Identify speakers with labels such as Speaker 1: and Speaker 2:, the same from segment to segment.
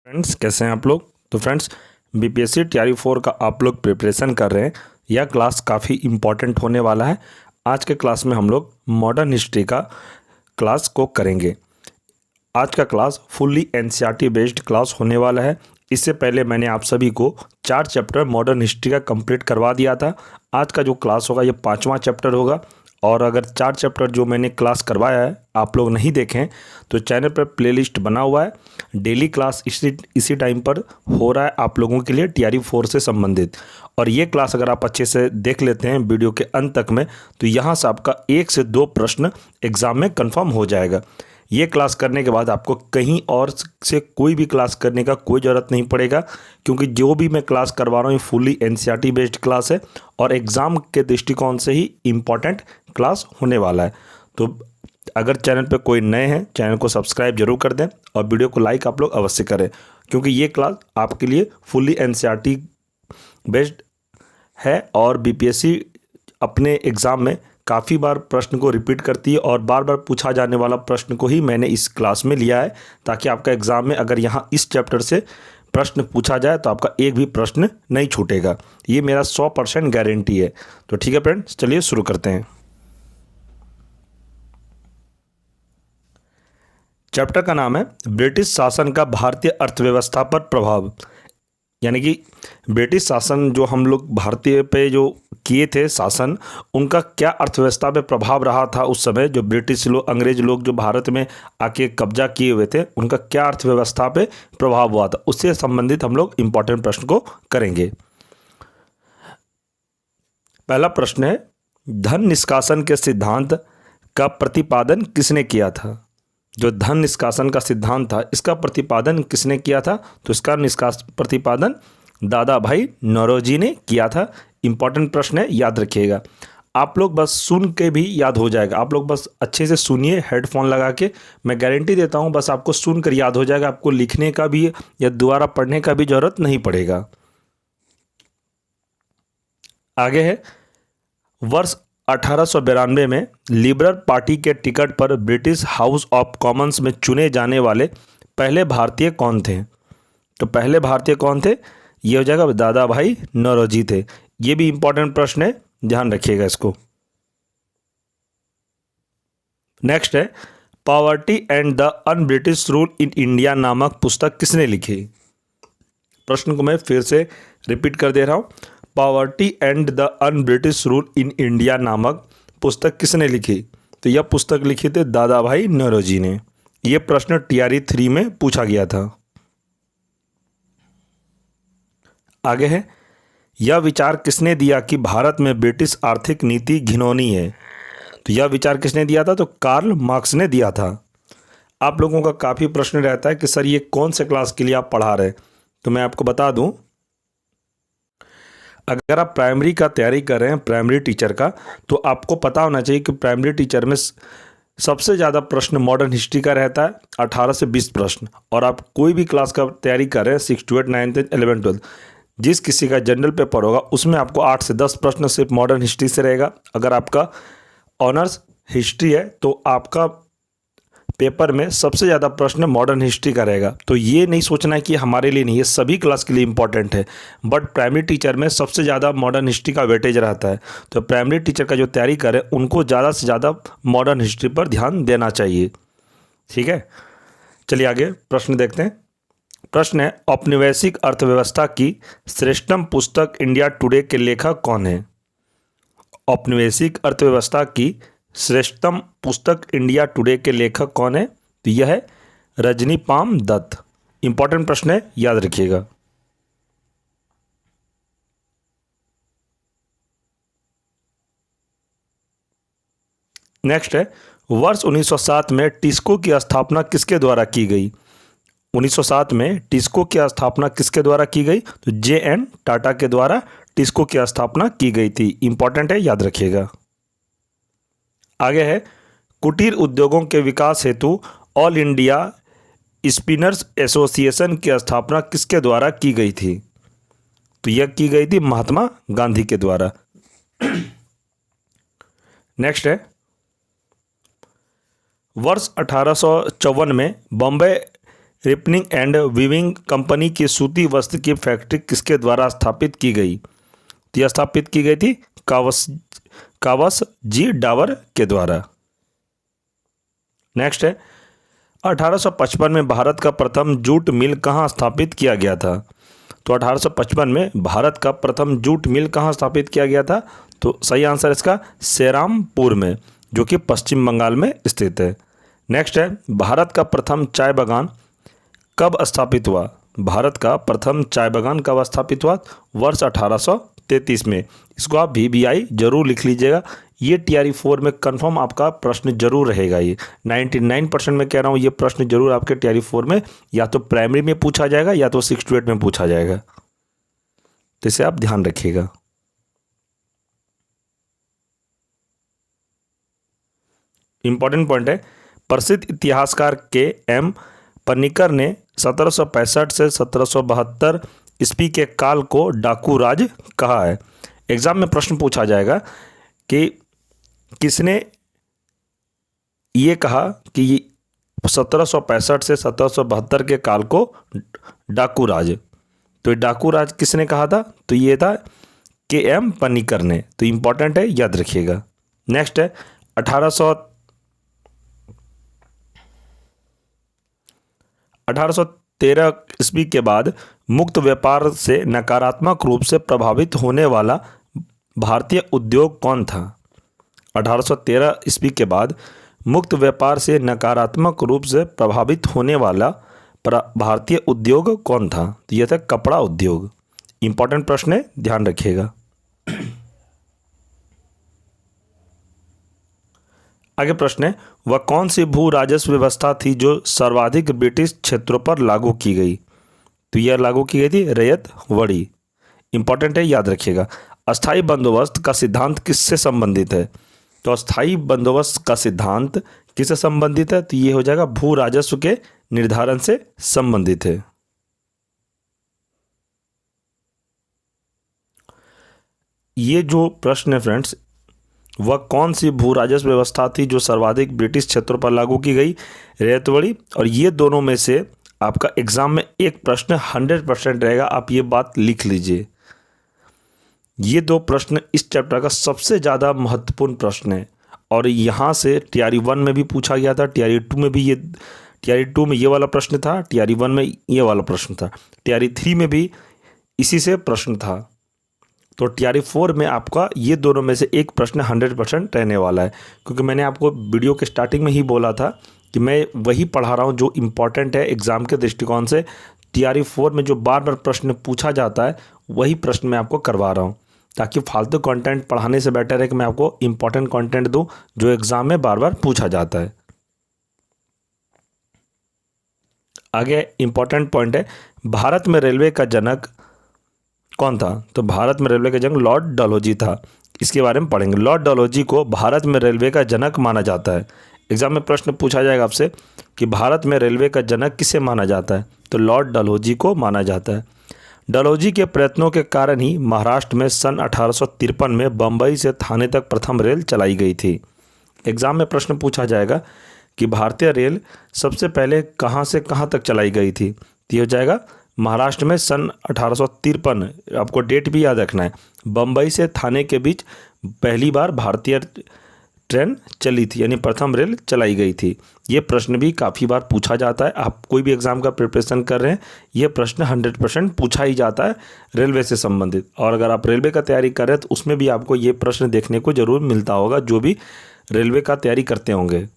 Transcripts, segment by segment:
Speaker 1: Friends, कैसे हैं आप लोग। तो फ्रेंड्स, बीपीएससी टीआरई 4 का आप लोग प्रिपरेशन कर रहे हैं। यह क्लास काफ़ी इम्पॉर्टेंट होने वाला है। आज के क्लास में हम लोग मॉडर्न हिस्ट्री का क्लास को करेंगे। आज का class fully NCERT based class होने वाला है। इससे पहले मैंने आप सभी को 4 चैप्टर मॉडर्न हिस्ट्री का कंप्लीट करवा दिया था। आज का जो क्लास होगा ये 5वां चैप्टर होगा। और अगर 4 चैप्टर जो मैंने क्लास करवाया है आप लोग नहीं देखें तो चैनल पर प्लेलिस्ट बना हुआ है। डेली क्लास इसी टाइम पर हो रहा है आप लोगों के लिए टीआरई 4 से संबंधित। और ये क्लास अगर आप अच्छे से देख लेते हैं वीडियो के अंत तक में तो यहाँ से आपका 1 से 2 प्रश्न एग्ज़ाम में कंफर्म हो जाएगा। ये क्लास करने के बाद आपको कहीं और से कोई भी क्लास करने का कोई ज़रूरत नहीं पड़ेगा, क्योंकि जो भी मैं क्लास करवा रहा हूँ ये फुल्ली एनसीईआरटी बेस्ड क्लास है और एग्ज़ाम के दृष्टिकोण से ही इम्पॉर्टेंट क्लास होने वाला है। तो अगर चैनल पे कोई नए हैं चैनल को सब्सक्राइब जरूर कर दें और वीडियो को लाइक आप लोग अवश्य करें, क्योंकि ये क्लास आपके लिए फुल्ली एनसीईआरटी बेस्ड है। और बीपीएससी अपने एग्ज़ाम में काफ़ी बार प्रश्न को रिपीट करती है और बार बार पूछा जाने वाला प्रश्न को ही मैंने इस क्लास में लिया है, ताकि आपका एग्ज़ाम में अगर यहाँ इस चैप्टर से प्रश्न पूछा जाए तो आपका एक भी प्रश्न नहीं छूटेगा। ये मेरा 100% गारंटी है। तो ठीक है फ्रेंड्स, चलिए शुरू करते हैं। चैप्टर का नाम है ब्रिटिश शासन का भारतीय अर्थव्यवस्था पर प्रभाव। यानी कि ब्रिटिश शासन जो हम लोग भारतीय पे जो किए थे शासन, उनका क्या अर्थव्यवस्था पे प्रभाव रहा था उस समय। जो ब्रिटिश लोग, अंग्रेज लोग जो भारत में आके कब्जा किए हुए थे, उनका क्या अर्थव्यवस्था पे प्रभाव हुआ था, उससे संबंधित हम लोग इम्पोर्टेंट प्रश्न को करेंगे। पहला प्रश्न है, धन निष्कासन के सिद्धांत का प्रतिपादन किसने किया था। जो धन निष्कासन का सिद्धांत था इसका प्रतिपादन किसने किया था, तो इसका प्रतिपादन दादा भाई नौरोजी ने किया था। इंपॉर्टेंट प्रश्न है, याद रखिएगा। आप लोग बस सुन के भी याद हो जाएगा। आप लोग बस अच्छे से सुनिए हेडफोन लगा के, मैं गारंटी देता हूँ बस आपको सुनकर याद हो जाएगा। आपको लिखने का भी या दोबारा पढ़ने का भी जरूरत नहीं पड़ेगा। आगे है, वर्ष 1892 में लिबरल पार्टी के टिकट पर ब्रिटिश हाउस ऑफ कॉमन्स में चुने जाने वाले पहले भारतीय कौन थे। तो पहले भारतीय कौन थे, ये हो जाएगा दादा भाई नौरोजी थे। ये भी इंपॉर्टेंट प्रश्न है, ध्यान रखिएगा इसको। नेक्स्ट है, poverty and the un British rule in India नामक पुस्तक किसने लिखी। प्रश्न को मैं फिर से रिपीट कर दे रहा हूं। Poverty and the un British rule in India नामक पुस्तक किसने लिखी, तो यह पुस्तक लिखी थी दादा भाई नौरोजी ने। यह प्रश्न टीआरई 3 में पूछा गया था। आगे है, यह विचार किसने दिया कि भारत में ब्रिटिश आर्थिक नीति घिनौनी है। तो यह विचार किसने दिया था, तो कार्ल मार्क्स ने दिया था। आप लोगों का काफ़ी प्रश्न रहता है कि सर ये कौन से क्लास के लिए आप पढ़ा रहे हैं, तो मैं आपको बता दूं, अगर आप प्राइमरी का तैयारी कर रहे हैं, प्राइमरी टीचर का, तो आपको पता होना चाहिए कि प्राइमरी टीचर में सबसे ज़्यादा प्रश्न मॉडर्न हिस्ट्री का रहता है, 18 से 20 प्रश्न। और आप कोई भी क्लास का तैयारी कर रहे हैं, 6 to 8, 9, 10, 11, 12, जिस किसी का जनरल पेपर होगा उसमें आपको 8 से 10 प्रश्न सिर्फ मॉडर्न हिस्ट्री से रहेगा। अगर आपका ऑनर्स हिस्ट्री है तो आपका पेपर में सबसे ज़्यादा प्रश्न मॉडर्न हिस्ट्री का रहेगा। तो ये नहीं सोचना है कि हमारे लिए नहीं, ये सभी क्लास के लिए इंपॉर्टेंट है, बट प्राइमरी टीचर में सबसे ज़्यादा मॉडर्न हिस्ट्री का वेटेज रहता है। तो प्राइमरी टीचर का जो तैयारी करें उनको ज़्यादा से ज़्यादा मॉडर्न हिस्ट्री पर ध्यान देना चाहिए। ठीक है, चलिए आगे प्रश्न देखते हैं। प्रश्न है, औपनिवेशिक अर्थव्यवस्था की श्रेष्ठतम पुस्तक इंडिया टुडे के लेखक कौन है। औपनिवेशिक अर्थव्यवस्था की श्रेष्ठतम पुस्तक इंडिया टुडे के लेखक कौन है, तो यह है रजनी पाम दत्त। इंपॉर्टेंट प्रश्न है, याद रखिएगा। नेक्स्ट है, वर्ष 1907 में टिस्को की स्थापना किसके द्वारा की गई। 1907 में टिस्को की स्थापना किसके द्वारा की गई, तो जे.एन. टाटा के द्वारा टिस्को की स्थापना की गई थी। इंपॉर्टेंट है, याद रखिएगा। आगे है, कुटीर उद्योगों के विकास हेतु ऑल इंडिया स्पिनर्स एसोसिएशन की स्थापना किसके द्वारा की गई थी, तो यह की गई थी महात्मा गांधी के द्वारा। नेक्स्ट है, वर्ष 1854 में Bombay ripening and weaving company की सूती वस्त्र की फैक्ट्री किसके द्वारा स्थापित की गई? तो यह स्थापित की गई थी कावस जी डावर के द्वारा। नेक्स्ट है 1855 में भारत का प्रथम जूट मिल कहाँ स्थापित किया गया था? तो 1855 में भारत का प्रथम जूट मिल कहाँ स्थापित किया गया था? तो सही आंसर इसका सेरामपुर में, जो कि पश्चिम बंगाल में स्थित है। नेक्स्ट है भारत का प्रथम चाय बागान कब स्थापित हुआ? भारत का प्रथम चाय बागान कब स्थापित हुआ? वर्ष 1833 में। इसको आप VBI जरूर लिख लीजिएगा, ये TRE 4 में कंफर्म आपका प्रश्न जरूर रहेगा। ये 99% में कह रहा हूँ, ये प्रश्न जरूर आपके TRE 4 में या तो प्राइमरी में पूछा जाएगा या तो 6 to 8 में पूछा जाएगा, तो इसे आप ध्यान रखिएगा। इंपॉर्टेंट पॉइंट है, प्रसिद्ध इतिहासकार KM पन्निकर ने 1765 से 1772 ईस्वी के काल को डाकू राज कहा है। एग्जाम में प्रश्न पूछा जाएगा कि किसने ये कहा कि 1765 से 1772 के काल को डाकू राज, तो डाकू राज किसने कहा था? तो ये था KM पन्निकर ने। तो इंपॉर्टेंट है, याद रखिएगा। नेक्स्ट है 1813 ईस्वी के बाद मुक्त व्यापार से नकारात्मक रूप से प्रभावित होने वाला भारतीय उद्योग कौन था? 1813 ईस्वी के बाद मुक्त व्यापार से नकारात्मक रूप से प्रभावित होने वाला भारतीय उद्योग कौन था? तो यह था कपड़ा उद्योग। इंपॉर्टेंट प्रश्न है, ध्यान रखिएगा। आगे प्रश्न है वह कौन सी भू राजस्व व्यवस्था थी जो सर्वाधिक ब्रिटिश क्षेत्रों पर लागू की गई? तो यह लागू की गई थी रैयत वड़ी। इंपॉर्टेंट है, याद रखिएगा। अस्थाई बंदोबस्त का सिद्धांत किससे संबंधित है? तो अस्थाई बंदोबस्त का सिद्धांत किससे संबंधित है? तो ये हो जाएगा भू राजस्व के निर्धारण से संबंधित है। ये जो प्रश्न है फ्रेंड्स, वह कौन सी भू राजस्व व्यवस्था थी जो सर्वाधिक ब्रिटिश क्षेत्रों पर लागू की गई? रैयतवड़ी। और ये दोनों में से आपका एग्जाम में एक प्रश्न 100% रहेगा, आप ये बात लिख लीजिए। ये दो प्रश्न इस चैप्टर का सबसे ज़्यादा महत्वपूर्ण प्रश्न है, और यहाँ से TRE 1 में भी पूछा गया था, TRE 2 में भी ये, TRE 2 में ये वाला प्रश्न था, TRE 1 में ये वाला प्रश्न था, TRE 3 में भी इसी से प्रश्न था। तो TRE 4 में आपका ये दोनों में से एक प्रश्न 100% रहने वाला है, क्योंकि मैंने आपको वीडियो के स्टार्टिंग में ही बोला था कि मैं वही पढ़ा रहा हूँ जो इम्पॉर्टेंट है एग्ज़ाम के दृष्टिकोण से। TRE 4 में जो बार बार प्रश्न पूछा जाता है वही प्रश्न मैं आपको करवा रहा हूँ, ताकि फालतू कंटेंट पढ़ाने से बेटर है कि मैं आपको इम्पॉर्टेंट कंटेंट दूँ जो एग्ज़ाम में बार बार पूछा जाता है। आगे इम्पॉर्टेंट पॉइंट है, भारत में रेलवे का जनक कौन था? तो भारत में रेलवे का जनक लॉर्ड डलहौजी था। इसके बारे में पढ़ेंगे। लॉर्ड डलहौजी को भारत में रेलवे का जनक माना जाता है। एग्जाम में प्रश्न पूछा जाएगा आपसे कि भारत में रेलवे का जनक किसे माना जाता है? तो लॉर्ड डलहौजी को माना जाता है। डलहौजी के प्रयत्नों के कारण ही महाराष्ट्र में सन 1853 में बम्बई से थाने तक प्रथम रेल चलाई गई थी। एग्जाम में प्रश्न पूछा जाएगा कि भारतीय रेल सबसे पहले कहाँ से कहाँ तक चलाई गई थी? तो ये हो जाएगा महाराष्ट्र में सन 1853, आपको डेट भी याद रखना है। बम्बई से थाने के बीच पहली बार भारतीय ट्रेन चली थी, यानी प्रथम रेल चलाई गई थी। ये प्रश्न भी काफ़ी बार पूछा जाता है। आप कोई भी एग्ज़ाम का प्रिपरेशन कर रहे हैं, ये प्रश्न 100% पूछा ही जाता है रेलवे से संबंधित। और अगर आप रेलवे का तैयारी कर रहे हैं तो उसमें भी आपको ये प्रश्न देखने को ज़रूर मिलता होगा, जो भी रेलवे का तैयारी करते होंगे।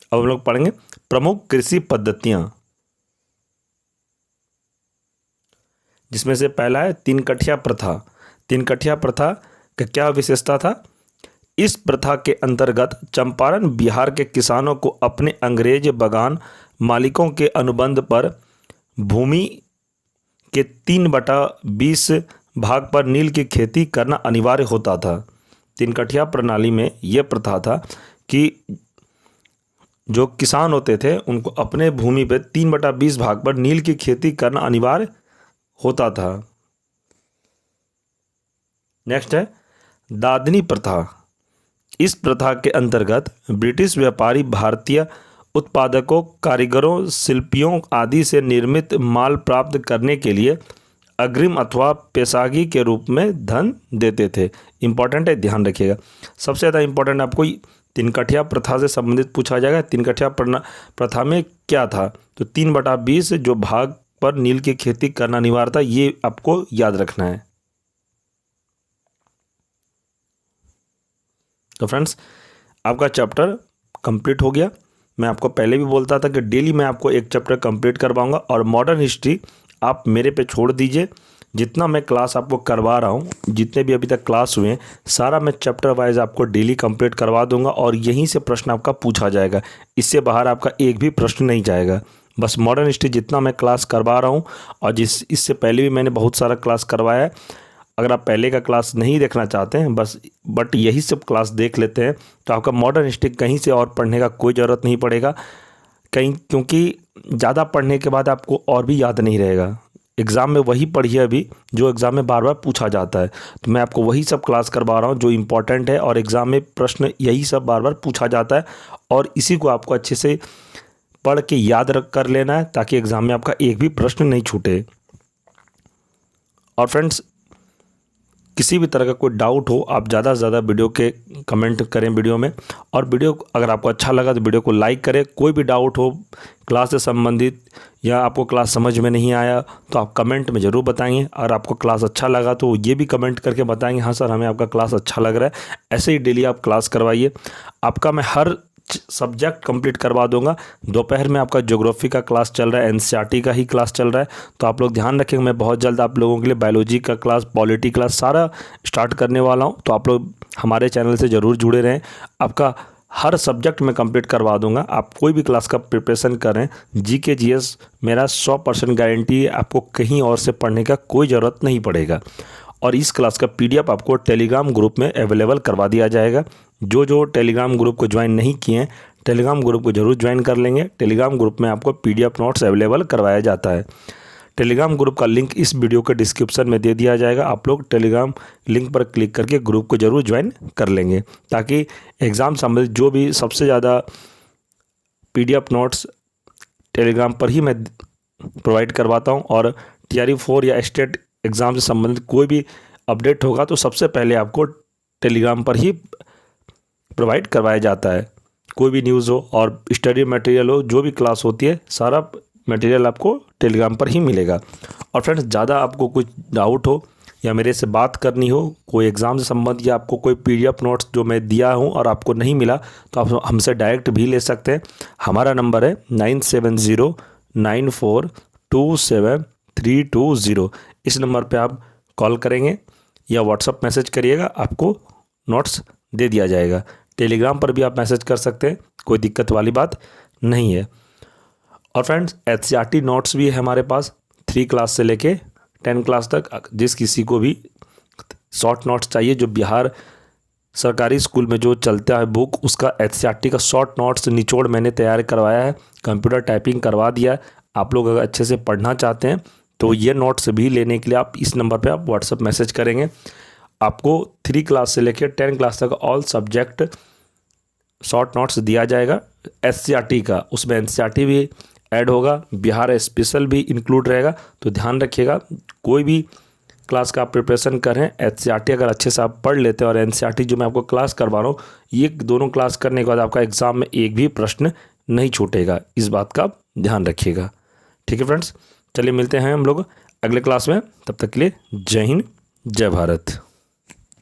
Speaker 1: अब हम लोग पढ़ेंगे प्रमुख कृषि पद्धतियां, जिसमें से पहला है तीन कठिया प्रथा। तीन कठिया प्रथा का क्या विशेषता था? इस प्रथा के अंतर्गत चंपारण बिहार के किसानों को अपने अंग्रेज बागान मालिकों के अनुबंध पर भूमि के 3/20 भाग पर नील की खेती करना अनिवार्य होता था। तीन कठिया प्रणाली में यह प्रथा था कि जो किसान होते थे उनको अपने भूमि पे 3/20 भाग पर नील की खेती करना अनिवार्य होता था। नेक्स्ट है दादनी प्रथा। इस प्रथा के अंतर्गत ब्रिटिश व्यापारी भारतीय उत्पादकों, कारीगरों, शिल्पियों आदि से निर्मित माल प्राप्त करने के लिए अग्रिम अथवा पेशागी के रूप में धन देते थे। इंपॉर्टेंट है, ध्यान रखिएगा। सबसे ज़्यादा इंपॉर्टेंट आपको तिनकठिया प्रथा से संबंधित पूछा जाएगा। तिनकठिया प्रथा में क्या था? तो 3/20 जो भाग पर नील की खेती करना अनिवार्य था, ये आपको याद रखना है। तो फ्रेंड्स, आपका चैप्टर कंप्लीट हो गया। मैं आपको पहले भी बोलता था कि डेली मैं आपको एक चैप्टर कंप्लीट करवाऊंगा, और मॉडर्न हिस्ट्री आप मेरे पे छोड़ दीजिए। जितना मैं क्लास आपको करवा रहा हूँ, जितने भी अभी तक क्लास हुए हैं, सारा मैं चैप्टर वाइज आपको डेली कंप्लीट करवा दूंगा, और यहीं से प्रश्न आपका पूछा जाएगा। इससे बाहर आपका एक भी प्रश्न नहीं जाएगा। बस मॉडर्न हिस्ट्री जितना मैं क्लास करवा रहा हूँ, और इससे पहले भी मैंने बहुत सारा क्लास करवाया है। अगर आप पहले का क्लास नहीं देखना चाहते हैं बट यही सब क्लास देख लेते हैं, तो आपका मॉडर्न हिस्ट्री कहीं से और पढ़ने का कोई ज़रूरत नहीं पड़ेगा क्योंकि ज़्यादा पढ़ने के बाद आपको और भी याद नहीं रहेगा। एग्ज़ाम में वही पढ़िए अभी जो एग्ज़ाम में बार बार पूछा जाता है। तो मैं आपको वही सब क्लास करवा रहा हूँ जो इम्पोर्टेंट है, और एग्ज़ाम में प्रश्न यही सब बार बार पूछा जाता है, और इसी को आपको अच्छे से पढ़ के याद रख कर लेना है, ताकि एग्ज़ाम में आपका एक भी प्रश्न नहीं छूटे। और फ्रेंड्स, किसी भी तरह का कोई डाउट हो, आप ज़्यादा से ज़्यादा वीडियो के कमेंट करें वीडियो में, और वीडियो अगर आपको अच्छा लगा तो वीडियो को लाइक करें। कोई भी डाउट हो क्लास से संबंधित, या आपको क्लास समझ में नहीं आया, तो आप कमेंट में ज़रूर बताएंगे। और आपको क्लास अच्छा लगा तो ये भी कमेंट करके बताएंगे, हाँ सर हमें आपका क्लास अच्छा लग रहा है। ऐसे ही डेली आप क्लास करवाइए। आपका मैं हर सब्जेक्ट कंप्लीट करवा दूंगा। दोपहर में आपका ज्योग्राफी का क्लास चल रहा है, एनसीईआरटी का ही क्लास चल रहा है, तो आप लोग ध्यान रखेंगे। मैं बहुत जल्द आप लोगों के लिए बायोलॉजी का क्लास, पॉलिटी क्लास सारा स्टार्ट करने वाला हूं, तो आप लोग हमारे चैनल से ज़रूर जुड़े रहें। आपका हर सब्जेक्ट में कंप्लीट करवा दूंगा। आप कोई भी क्लास का प्रिपरेशन करें, जीके जीएस मेरा 100% गारंटी है, आपको कहीं और से पढ़ने का कोई ज़रूरत नहीं पड़ेगा। और इस क्लास का पीडीएफ आपको टेलीग्राम ग्रुप में अवेलेबल करवा दिया जाएगा। जो टेलीग्राम ग्रुप को ज्वाइन नहीं किए हैं, टेलीग्राम ग्रुप को जरूर ज्वाइन कर लेंगे। टेलीग्राम ग्रुप में आपको पीडीएफ नोट्स अवेलेबल करवाया जाता है। टेलीग्राम ग्रुप का लिंक इस वीडियो के डिस्क्रिप्शन में दे दिया जाएगा। आप लोग टेलीग्राम लिंक पर क्लिक करके ग्रुप को जरूर ज्वाइन कर लेंगे, ताकि एग्ज़ाम संबंधित जो भी सबसे ज़्यादा पीडीएफ नोट्स टेलीग्राम पर ही मैं प्रोवाइड करवाता हूँ। और TRE-4 या स्टेट एग्ज़ाम से संबंधित कोई भी अपडेट होगा तो सबसे पहले आपको टेलीग्राम पर ही प्रोवाइड करवाया जाता है। कोई भी न्यूज़ हो और स्टडी मटेरियल हो, जो भी क्लास होती है, सारा मटेरियल आपको टेलीग्राम पर ही मिलेगा। और फ्रेंड्स, ज़्यादा आपको कुछ डाउट हो या मेरे से बात करनी हो, कोई एग्ज़ाम से संबंधित, या आपको कोई पीडीएफ नोट्स जो मैं दिया हूँ और आपको नहीं मिला, तो आप हमसे डायरेक्ट भी ले सकते हैं। हमारा नंबर है 9709427320। इस नंबर पे आप कॉल करेंगे या व्हाट्सअप मैसेज करिएगा, आपको नोट्स दे दिया जाएगा। टेलीग्राम पर भी आप मैसेज कर सकते हैं, कोई दिक्कत वाली बात नहीं है। और फ्रेंड्स, एनसीईआरटी नोट्स भी है हमारे पास 3 क्लास से लेके 10 क्लास तक। जिस किसी को भी शॉर्ट नोट्स चाहिए, जो बिहार सरकारी स्कूल में जो चलता है बुक, उसका एनसीईआरटी का शॉर्ट नोट्स निचोड़ मैंने तैयार करवाया है, कंप्यूटर टाइपिंग करवा दिया है। आप लोग अगर अच्छे से पढ़ना चाहते हैं तो ये नोट्स भी लेने के लिए आप इस नंबर पे आप व्हाट्सअप मैसेज करेंगे। आपको 3 क्लास से लेकर 10 क्लास तक ऑल सब्जेक्ट शॉर्ट नोट्स दिया जाएगा एससीईआरटी का। उसमें एनसीईआरटी भी ऐड होगा, बिहार स्पेशल भी इंक्लूड रहेगा। तो ध्यान रखिएगा, कोई भी क्लास का आप प्रिपरेशन करें, एससीईआरटी अगर अच्छे से आप पढ़ लेते हैं, और एनसीईआरटी जो मैं आपको क्लास करवा रहा हूँ, ये दोनों क्लास करने के बाद आपका एग्ज़ाम में एक भी प्रश्न नहीं छूटेगा। इस बात का आप ध्यान रखिएगा। ठीक है फ्रेंड्स, चलिए मिलते हैं हम लोग अगले क्लास में। तब तक के लिए जय हिंद, जय भारत।